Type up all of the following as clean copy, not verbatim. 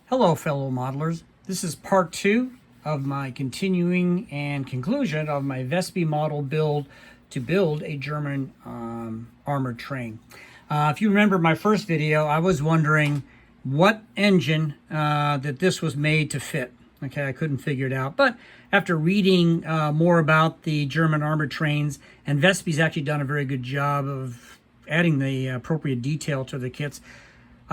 Hello, fellow modelers. This is part 2 of my continuing and conclusion of my Wespe model build to build a German armored train. If you remember my first video, I was wondering what engine that this was made to fit. Okay, I couldn't figure it out. But after reading more about the German armored trains, and Wespe's actually done a very good job of adding the appropriate detail to the kits,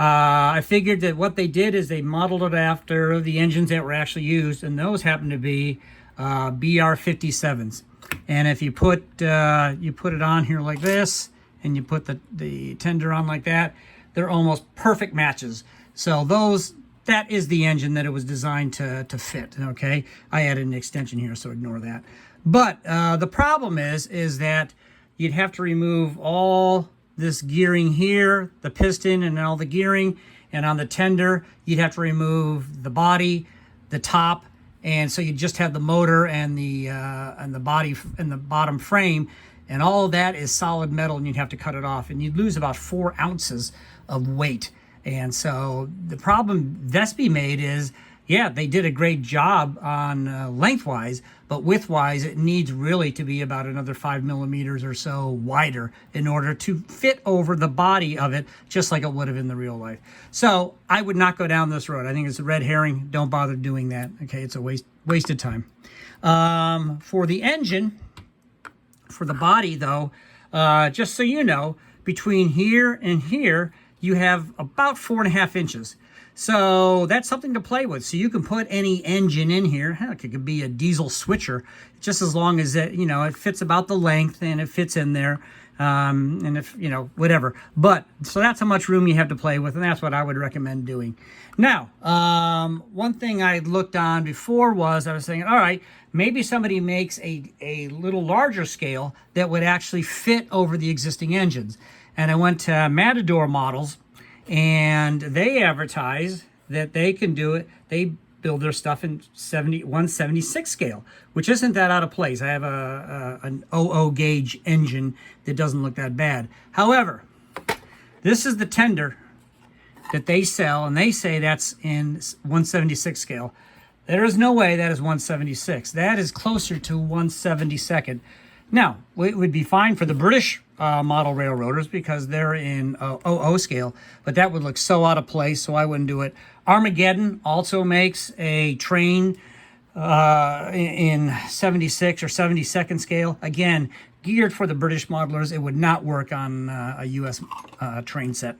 I figured that what they did is they modeled it after the engines that were actually used, and those happen to be BR57s. And if you put it on here like this, and you put the tender on like that, they're almost perfect matches. So that is the engine that it was designed to fit. Okay, I added an extension here, so ignore that. But the problem is that you'd have to remove all this gearing here, the piston and all the gearing, and on the tender you'd have to remove the body, the top, and so you just have the motor and the body and the bottom frame, and all of that is solid metal, and you'd have to cut it off, and you'd lose about 4 ounces of weight. And so the problem Wespe made is, yeah, they did a great job on lengthwise, but widthwise it needs really to be about another 5 millimeters or so wider in order to fit over the body of it, just like it would have in the real life. So I would not go down this road. I think it's a red herring. Don't bother doing that. Okay, it's a waste of time. For the engine, for the body though, just so you know, between here and here, you have about 4.5 inches. So that's something to play with. So you can put any engine in here. Heck, it could be a diesel switcher, just as long as it, it fits about the length and it fits in there. And if, whatever. But, so that's how much room you have to play with, and that's what I would recommend doing. Now, one thing I looked on before was, I was thinking, all right, maybe somebody makes a little larger scale that would actually fit over the existing engines. And I went to Matador Models, and they advertise that they can do it. They build their stuff in 176 scale, which isn't that out of place. I have an 00 gauge engine that doesn't look that bad. However, this is the tender that they sell, and they say that's in 176 scale. There is no way that is 176. That is closer to 172nd. Now, it would be fine for the British model railroaders because they're in 00 scale, but that would look so out of place, so I wouldn't do it. Armageddon also makes a train in 76 or 72nd scale. Again, geared for the British modelers. It would not work on a US train set.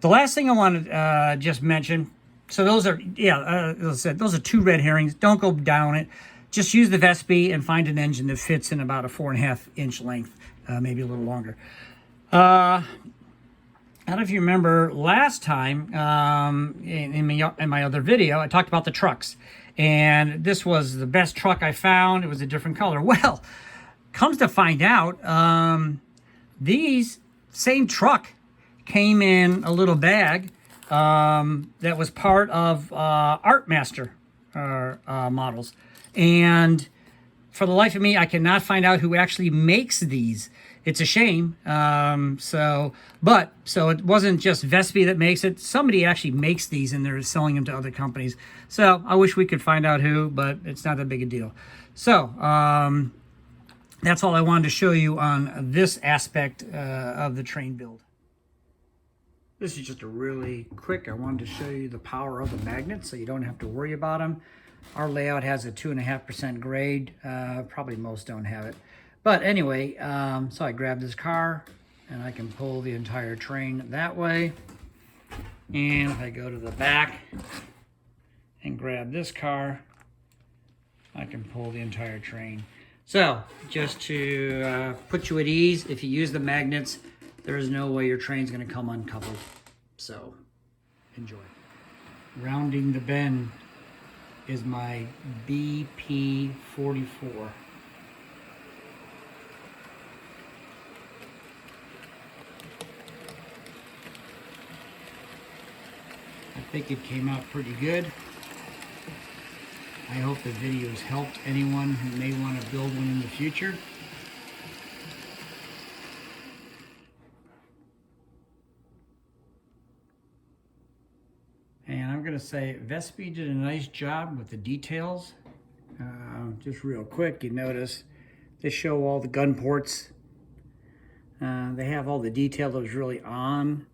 The last thing I want to just mention, so those are, as I said, those are 2 red herrings. Don't go down it. Just use the Wespe and find an engine that fits in about a 4.5 inch length, maybe a little longer. I don't know if you remember last time in my other video, I talked about the trucks. And this was the best truck I found. It was a different color. Well, comes to find out, these same truck came in a little bag that was part of Artmaster models. And for the life of me, I cannot find out who actually makes these. It's a shame. So it wasn't just Wespe that makes it. Somebody actually makes these, and they're selling them to other companies. So I wish we could find out who, but it's not that big a deal. So that's all I wanted to show you on this aspect of the train build. This is just a really quick, I wanted to show you the power of the magnets so you don't have to worry about them. Our layout has a 2.5% grade. Probably most don't have it. But anyway, so I grabbed this car and I can pull the entire train that way. And if I go to the back and grab this car, I can pull the entire train. So just to put you at ease, if you use the magnets, there is no way your train's going to come uncoupled. So enjoy. Rounding the bend is my BP42. I think it came out pretty good. I hope the video has helped anyone who may want to build one in the future. And I'm going going to say Wespe did a nice job with the details. Just real quick, you notice they show all the gun ports. They have all the detail that was really on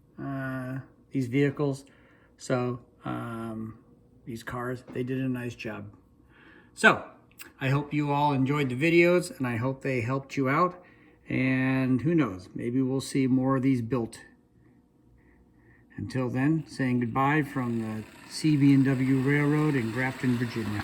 these vehicles. So these cars, they did a nice job. So I hope you all enjoyed the videos, and I hope they helped you out. And who knows, maybe we'll see more of these built. Until then, saying goodbye from the CB&W Railroad in Grafton, Virginia.